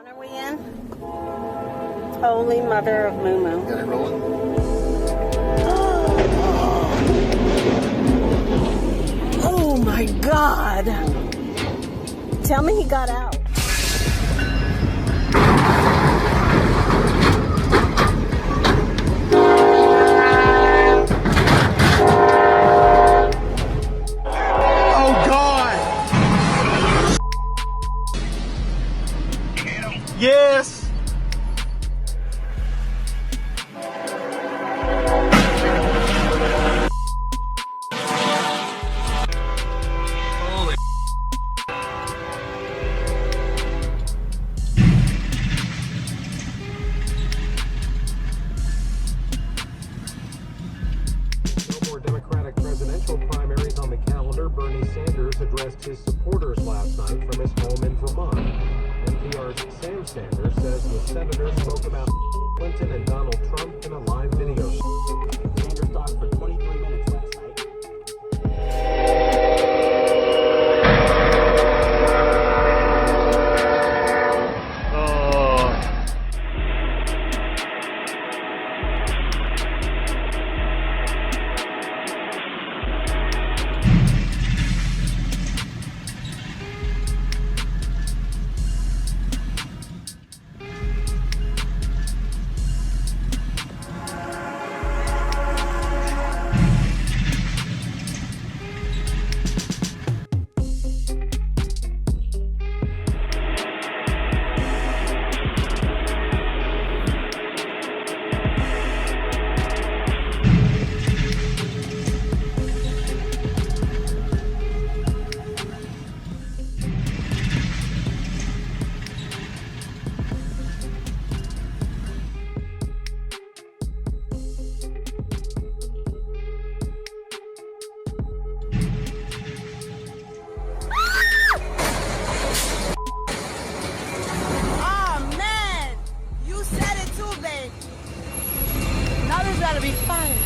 Are we in? Holy Mother of Moo Moo. Got it rolling? Oh my God. Tell me he got out. Oh God! Yes! Holy No more Democratic presidential primaries on the calendar. Bernie Sanders addressed his supporters last night from his home in Vermont. NPR's Sam Sanders says the senator spoke about Clinton and Donald Trump in a live video. Sanders talked for 23 minutes last night. Oh man, you said it too, babe. Now there's gotta be fire.